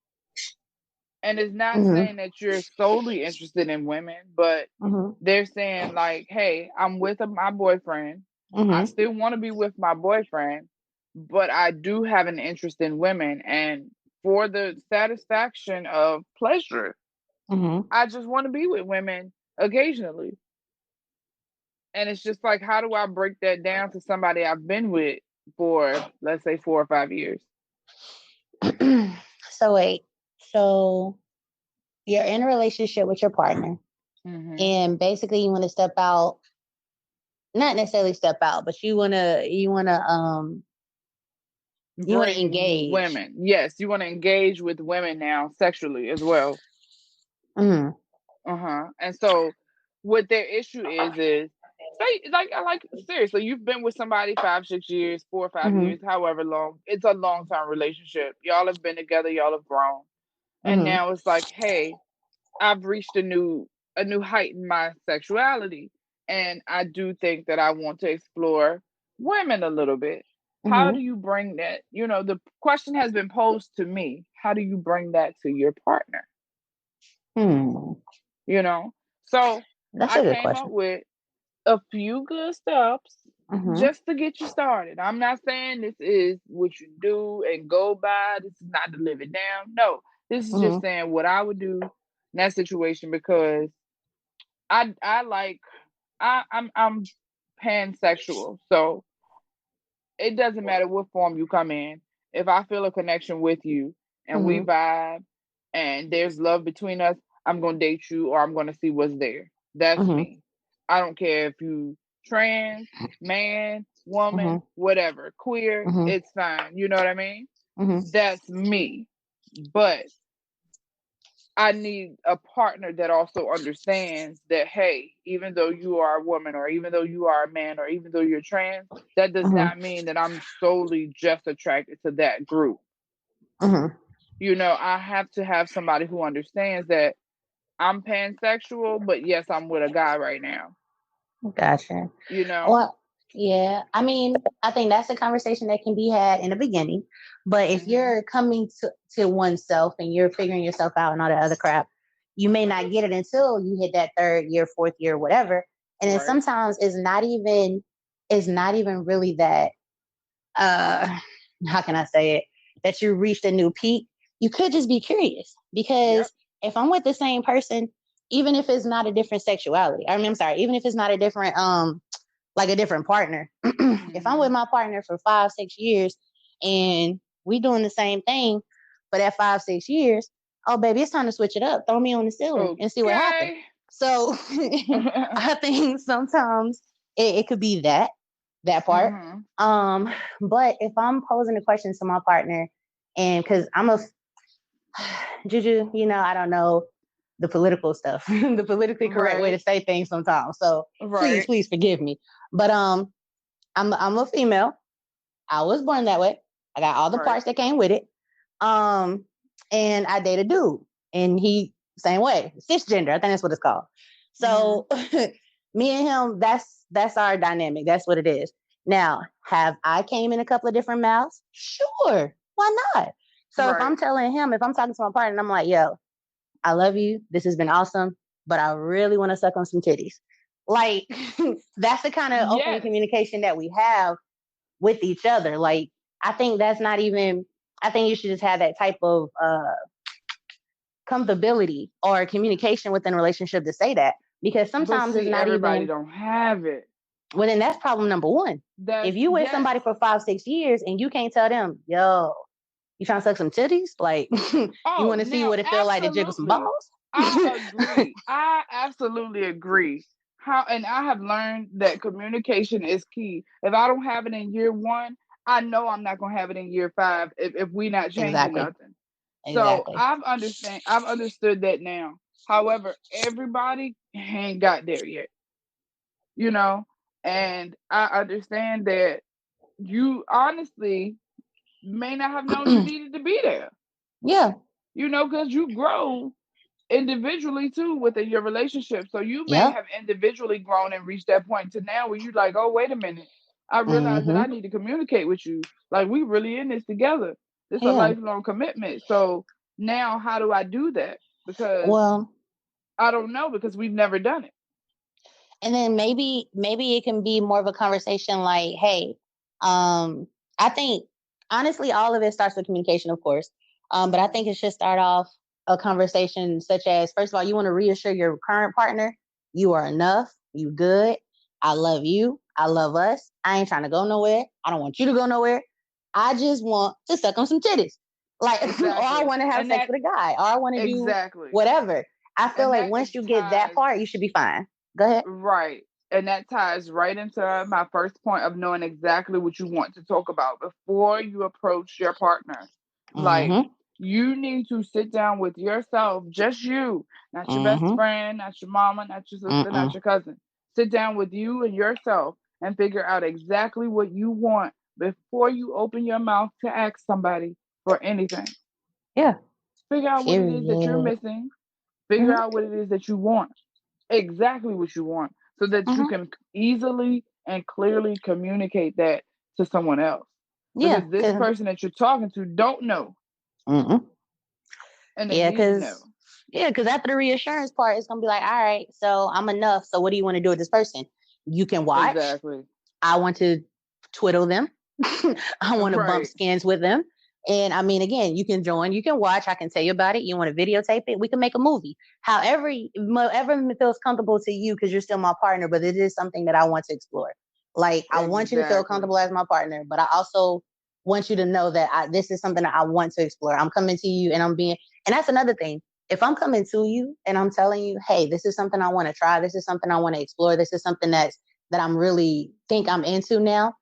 And it's not Hmm. saying that you're solely interested in women, but Hmm. they're saying like, hey, I'm with my boyfriend. I Hmm. still want to be with my boyfriend, but I do have an interest in women. And for the satisfaction of pleasure, Hmm. I just want to be with women occasionally. And it's just like, how do I break that down to somebody I've been with for, let's say, 4 or 5 years? So wait. So you're in a relationship with your partner, Hmm. and basically you want to step out, not necessarily step out, but you want to Bring engage. women. Yes, you want to engage with women now sexually as well. Mm-hmm. And so what their issue is say like seriously, you've been with somebody 5, 6 years, 4 or 5 years, Mm-hmm. however long. It's a long term relationship. Y'all have been together, y'all have grown. And Mm-hmm. now it's like, hey, I've reached a new height in my sexuality. And I do think that I want to explore women a little bit. How Mm-hmm. do you bring that? The question has been posed to me. How do you bring that to your partner? Hmm. You know? So That's I a good came up question. with a few good steps Mm-hmm. just to get you started. I'm not saying this is what you do and go by. This is not to live it down. No, this is just Mm-hmm. saying what I would do in that situation because I like I'm pansexual, so it doesn't matter what form you come in. If I feel a connection with you and we Mm-hmm. vibe and there's love between us, I'm gonna date you or I'm gonna see what's there. That's Mm-hmm. me. I don't care if you trans, man, woman, Mm-hmm. whatever, queer, Mm-hmm. it's fine. You know what I mean? Mm-hmm. That's me. But I need a partner that also understands that, hey, even though you are a woman, or even though you are a man, or even though you're trans, that does Mm-hmm. not mean that I'm solely just attracted to that group. Mm-hmm. I have to have somebody who understands that I'm pansexual, but yes, I'm with a guy right now. Gotcha. You know? Well, yeah. I mean, I think that's a conversation that can be had in the beginning. But if Hmm. you're coming to oneself and you're figuring yourself out and all that other crap, you may not get it until you hit that third year, fourth year, whatever. And then Right. sometimes it's not even really that uh how can I say it, that you reached a new peak. You could just be curious Yep. because if I'm with the same person, even if it's not a different sexuality, I mean, I'm sorry, even if it's not a different like a different partner. If I'm with Hmm. my partner for 5, 6 years and we doing the same thing for that 5, 6 years, oh baby, it's time to switch it up. Throw me on the ceiling and see what happens. Okay. So I think sometimes it could be that part. Hmm. Um, but if I'm posing a question to my partner, and because I'm a Juju, I don't know the political stuff, the politically correct way to Right. say things sometimes. So please, Right. please forgive me. But I'm a female. I was born that way. I got all the Right. parts that came with it. Um, and I date a dude, and he same way, cisgender. I think that's what it's called. Hmm. So me and him, that's our dynamic. That's what it is. Now, have I came in a couple of different mouths? Sure, why not? So if I'm Right. telling him, if I'm talking to my partner, and I'm like, yo, I love you. This has been awesome, but I really want to suck on some titties. Like that's the kind of open Yes. communication that we have with each other. Like I think that's not even. I think you should just have that type of comfortability or communication within a relationship to say that, because But sometimes it's see, not everybody even. don't have it. Well, then that's problem number one. If That's you with yes. somebody for 5, 6 years and you can't tell them, yo, you trying to suck some titties? Like, you Oh, want to see now what it feel like to jiggle some absolutely. balls? I agree. I absolutely agree. How and I have learned that communication is key. If I don't have it in year one, I know I'm not gonna have it in year five if we not changing Exactly. nothing. So Exactly. I've understood that now. However, everybody ain't got there yet, you know? And I understand that you honestly may not have known you needed to be there, Yeah. because you grow individually too within your relationship. So you may Yep. have individually grown and reached that point to now where you like, oh, wait a minute. I realize that I Mm-hmm. need to communicate with you. Like we really in this together. This a Yeah. lifelong commitment. So now how do I do that? Because Well, I don't know because we've never done it. and then maybe it can be more of a conversation like, hey, um, I think honestly all of it starts with communication, of course. But I Hmm. think it should start off a conversation such as, first of all, you want to reassure your current partner you are enough, you good, I love you, I love us, I ain't trying to go nowhere, I don't want you to go nowhere. I just want to suck on some titties. Like, or I Exactly. want to have And sex that with a guy, or I want to do exactly. whatever. I feel And like that once you get that ties part, you should be fine. Go ahead. right. And that ties right into my first point of knowing exactly what you want to talk about before you approach your partner. Like, Mm-hmm. you need to sit down with yourself, just you, not your best Mm-hmm. friend, not your mama, not your sister, not Mm-mm. your cousin. Sit down with you and yourself and figure out exactly what you want before you open your mouth to ask somebody for anything. Yeah. Figure out what it is that you're Period. missing, figure Mm-hmm. out what it is that you want, exactly what you want, so that you Mm-hmm. can easily and clearly communicate that to someone else, Yeah. because this person that you're talking to don't know Mm-mm. and they Yeah, need to know. because after the reassurance part, it's gonna be like, all right, so I'm enough. So what do you want to do with this person? You can watch. Exactly. I want to twiddle them. I want to bump Right. skins with them. And I mean, again, you can join, you can watch. I can tell you about it. You want to videotape it? We can make a movie. However it feels comfortable to you, because you're still my partner, but it is something that I want to explore. Like, I want you to feel Exactly. comfortable as my partner, but I also want you to know that this is something that I want to explore. I'm coming to you and and that's another thing. If I'm coming to you and I'm telling you, hey, this is something I want to try, this is something I want to explore, this is something that I'm really think I'm into now.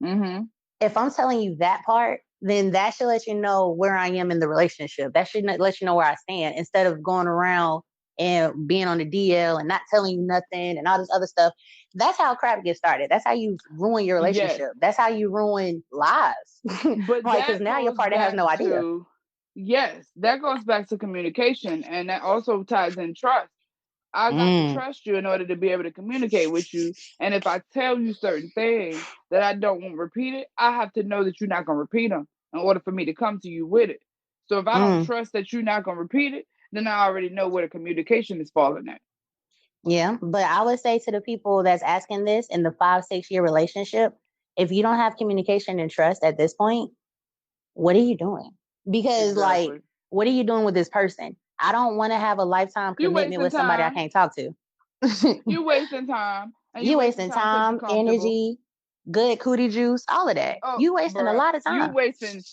Mm-hmm. If I'm telling you that part, then that should let you know where I am in the relationship. That should let you know where I stand, instead of going around and being on the DL and not telling you nothing and all this other stuff. That's how crap gets started. That's how you ruin your Yes. relationship. That's how you ruin lives. But Like, because that now your goes partner has back no idea. to, yes, that goes back to communication, and that also ties in trust. I got to Mm, trust you in order to be able to communicate with you. And if I tell you certain things that I don't want repeated, I have to know that you're not going to repeat them in order for me to come to you with it. So if I don't mm. trust that you're not going to repeat it, then I already know where the communication is falling at. Yeah, but I would say to the people that's asking this in the 5-6 year relationship, if you don't have communication and trust at this point, what are you doing? Because, like, Exactly. what are you doing with this person? I don't want to have a lifetime You commitment wasting with somebody I time. can't talk to. You wasting time. And you You wasting wasting time because you're time, comfortable. energy, good cootie juice, all of that. Oh, You wasting a bruh, lot of time.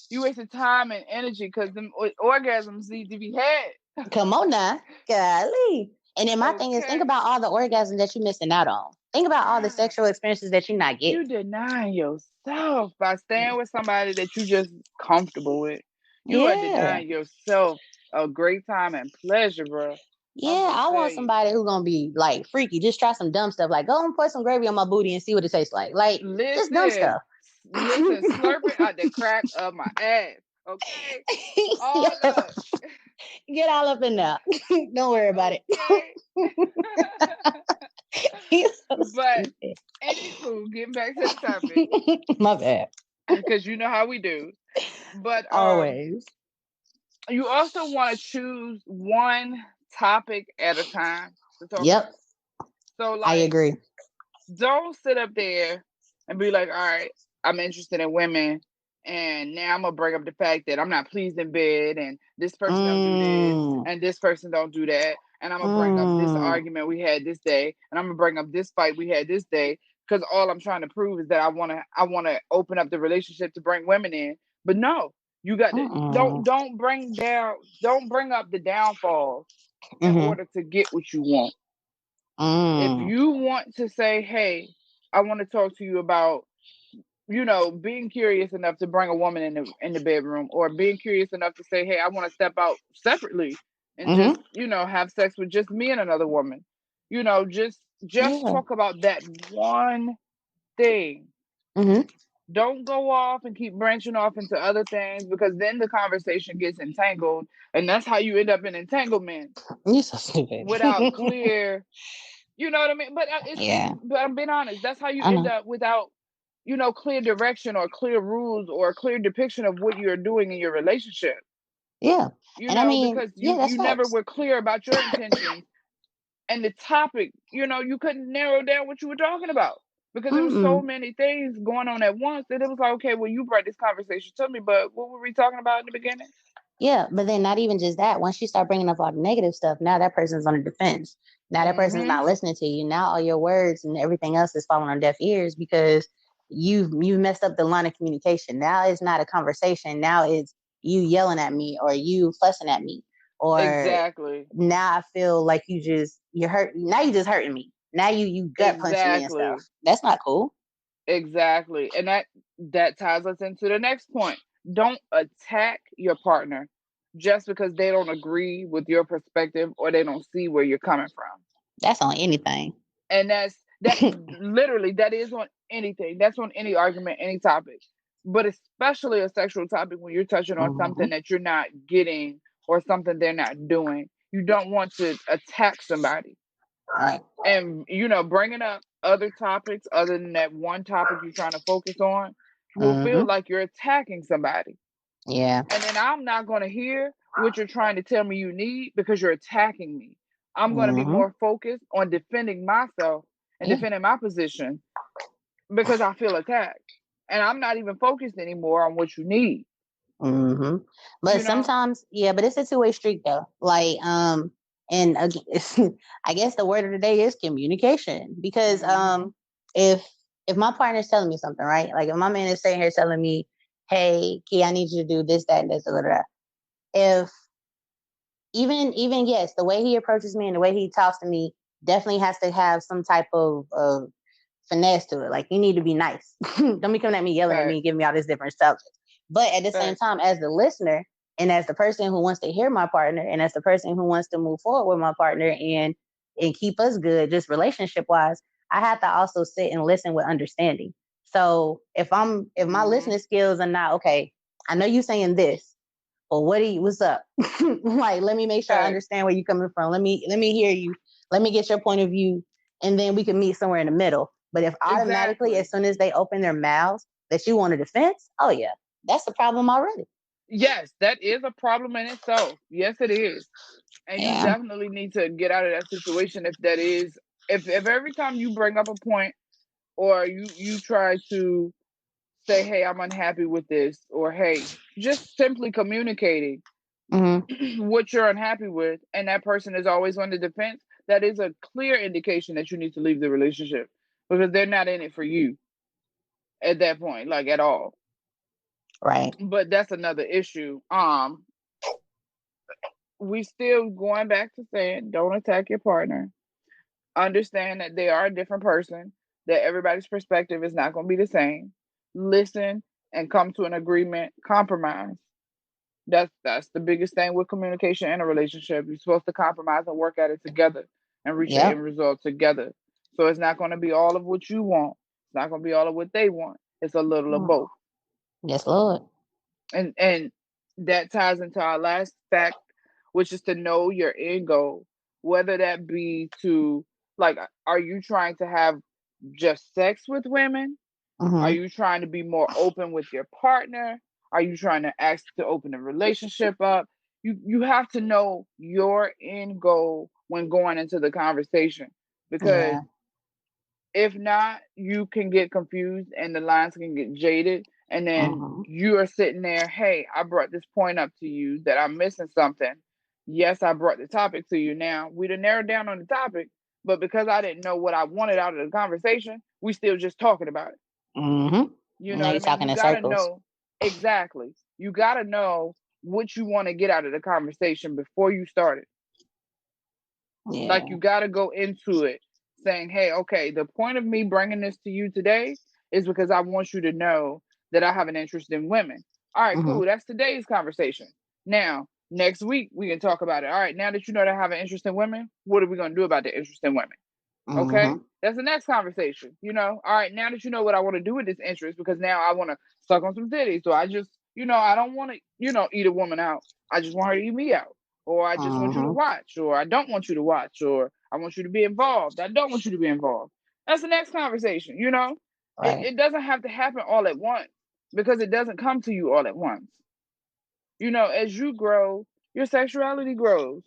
you wasting time and energy because them orgasms need to be had. Come on now, golly. And then my thing is, think Okay, about all the orgasms that you're missing out on. Think about all the bruh, sexual experiences that you're not you getting. denying yourself by staying with somebody that you just comfortable with. You are Yeah. denying yourself a great time and pleasure, bruh. I'm Yeah, gonna I tell want you. somebody who's gonna be like freaky. Just try some dumb stuff, like go and put some gravy on my booty and see what it tastes like. Like, just dumb Listen, stuff. listen, slurp it out the crack of my ass. Okay, all Yes. of Get all up in there. Don't worry about it. it. Okay. You're so But stupid. anywho, getting back to the topic, My bad. because you know how we do. But Always. you also want to choose one topic at a time to talk Yep, about. So I like, agree. don't sit up there and be like, all right, I'm interested in women, and now I'm gonna bring up the fact that I'm not pleased in bed, and this person don't do this, Mm, and this person don't do that, and I'm gonna bring up this mm, argument we had this day, and I'm gonna bring up this fight we had this day, because all I'm trying to prove is that I wanna open up the relationship to bring women in. But no, you got to mm, don't bring up the downfalls in mm, order to get what you want. If mm, you want to say, hey, I want to talk to you about, being curious enough to bring a woman in the bedroom, or being curious enough to say, hey, I want to step out separately and just, mm. have sex with just me and another woman. Just Yeah. talk about that one thing. Mm-hmm. Don't go off and keep branching off into other things, because then the conversation gets entangled, and that's how you end up in entanglement You're so stupid. without clear. You know what I mean? But Yeah, but I'm being honest. That's how you I end know. up without, clear direction or clear rules or a clear depiction of what you're doing in your relationship. Yeah. And I mean, Because yeah, that's you never facts. were clear about your intentions and the topic. You couldn't narrow down what you were talking about, because there was so Mm-mm. many things going on at once that it was like, okay, well, you brought this conversation to me, but what were we talking about in the beginning? Yeah, but then not even just that. Once you start bringing up all the negative stuff, now that person's on the defense. Now that person's Mm-hmm. not listening to you. Now all your words and everything else is falling on deaf ears because you've messed up the line of communication. Now it's not a conversation. Now it's you yelling at me or you fussing at me. Or Exactly. now I feel like you're hurt. Now you just hurting me. Now you gut punching me and stuff. Exactly. That's not cool. Exactly. And that ties us into the next point. Don't attack your partner just because they don't agree with your perspective or they don't see where you're coming from. That's on anything. And that literally, that is on anything. That's on any argument, any topic. But especially a sexual topic, when you're touching on Hmm. something that you're not getting or something they're not doing. You don't want to attack somebody. Right. And bringing up other topics other than that one topic you're trying to focus on will feel Hmm. like you're attacking somebody, Yeah. and then I'm not going to hear what you're trying to tell me you need, because you're attacking me. I'm going to be Hmm. more focused on defending myself and Yeah. defending my position because I feel attacked. And I'm not even focused anymore on what you need, hmm But you know? sometimes, yeah, but it's a two-way street though. Like, and again, I guess the word of the day is communication. Because Hmm. if my partner is telling me something, right? Like if my man is sitting here telling me, "Hey, Key, I need you to do this, that, and this," blah, blah, blah. If even yes, the way he approaches me and the way he talks to me definitely has to have some type of finesse to it. Like you need to be nice. Don't be coming at me yelling at me Fact, and giving me all this different stuff. But at the same fact. time, as the listener and as the person who wants to hear my partner and as the person who wants to move forward with my partner and keep us good, just relationship wise, I have to also sit and listen with understanding. So if my Hmm. listening skills are not okay, I know you saying this, but what's up? Like, let me make sure I Fact. understand where you're coming from. Let me hear you. Let me get your point of view, and then we can meet somewhere in the middle. But if automatically, Exactly. as soon as they open their mouths, that you want a defense, oh yeah, that's the problem already. Yes, that is a problem in itself. Yes, it is. And you Yeah. definitely need to get out of that situation if that is, if every time you bring up a point or you try to say, hey, I'm unhappy with this, or hey, just simply communicating hmm what you're unhappy with, and that person is always on the defense, that is a clear indication that you need to leave the relationship because they're not in it for you at that point, like at all. Right. But that's another issue. We still going back to saying don't attack your partner. Understand that they are a different person, that everybody's perspective is not going to be the same. Listen and come to an agreement, compromise. That's the biggest thing with communication in a relationship. You're supposed to compromise and work at it together and reach the end Yep. result together. So it's not going to be all of what you want. It's not going to be all of what they want. It's a little of Mm. both. Yes, Lord. And that ties into our last fact, which is to know your end goal, whether that be to, like, are you trying to have just sex with women? Are hmm you trying to be more open with your partner? Are you trying to ask to open the relationship up? You have to know your end goal when going into the conversation, because Yeah. if not, you can get confused and the lines can get jaded. And then hmm you are sitting there, hey, I brought this point up to you that I'm missing something. Yes, I brought the topic to you. Now, we'd have narrowed down on the topic, but because I didn't know what I wanted out of the conversation, we still just talking about it. hmm You know Now what I you're mean? talking You in got to circles. know exactly. You got to know what you want to get out of the conversation before you start it. Like Yeah. you got to go into it saying, "Hey, okay, the point of me bringing this to you today is because I want you to know that I have an interest in women." All right, hmm cool. That's today's conversation. Now, next week we can talk about it. All right, now that you know that I have an interest in women, what are we going to do about the interest in women? Okay, hmm that's the next conversation. All right, now that you know what I want to do with this interest, because now I want to suck on some titties. So I just, I don't want to, eat a woman out. I just want her to eat me out. Or I just want you to hmm watch, or I don't want you to watch, or I want you to be involved. I don't want you to be involved. That's the next conversation. It, Right. it doesn't have to happen all at once because it doesn't come to you all at once. As you grow, your sexuality grows.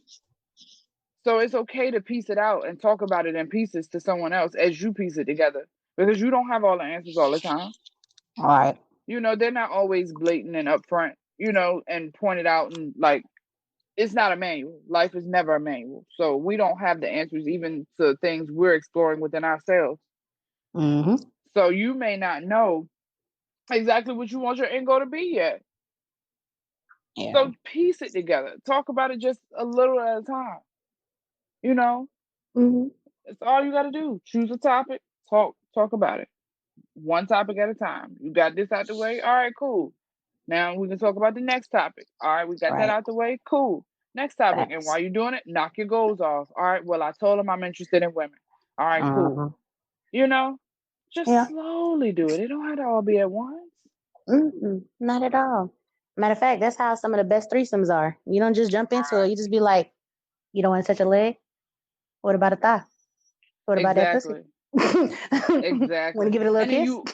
So it's okay to piece it out and talk about it in pieces to someone else as you piece it together because you don't have all the answers all the time. All right. They're not always blatant and upfront, and pointed out, and like it's not a manual. Life is never a manual. So we don't have the answers even to things we're exploring within ourselves. hmm So you may not know exactly what you want your end goal to be yet. Yeah. So piece it together. Talk about it just a little at a time. You know, hmm it's all you got to do. Choose a topic, talk about it. One topic at a time. You got this out the way. All right, cool. Now we can talk about the next topic. All right, we got that Right. out the way. Cool. Next topic. And while Facts. you're doing it, knock your goals off. All right, well, I told him I'm interested in women. All right, cool. hmm You know, just Yeah. slowly do it. It don't have to all be at once. Not at all. Matter of fact, that's how some of the best threesomes are. You don't just jump into it. Right. You just be like, you don't want to touch a leg? What about a thigh? What about that pussy? Exactly. Want to Exactly. give it a little And then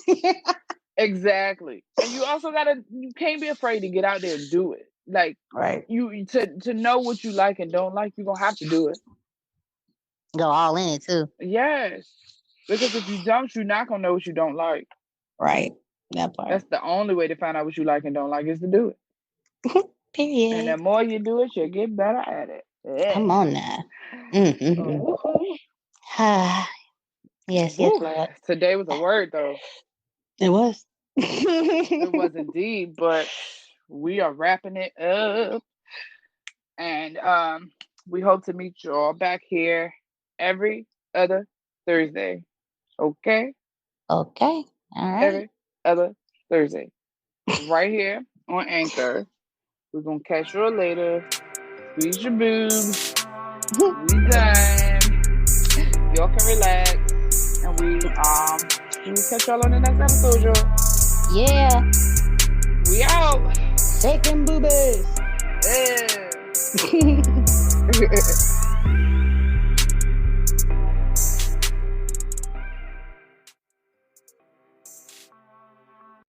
kiss? exactly. And you also you can't be afraid to get out there and do it. Like Right. you to know what you like and don't like, you're gonna have to do it. Go all in it too. Yes. Because if you don't, you're not gonna know what you don't like. Right. That part. That's the only way to find out what you like and don't like is to do it. Period. And the more you do it, you'll get better at it. Yeah. Come on now. Ooh. Yes, Woo. Lord. Today was a word though. It was. It was indeed, but we are wrapping it up. And we hope to meet you all back here every other Thursday. Okay? Okay. All right. Every other Thursday. Right here on Anchor. We're gonna catch you later. Squeeze your boobs. We done. Y'all can relax. And we will catch y'all on the next episode, y'all. Yeah. We out. Shaking boobies. Yeah.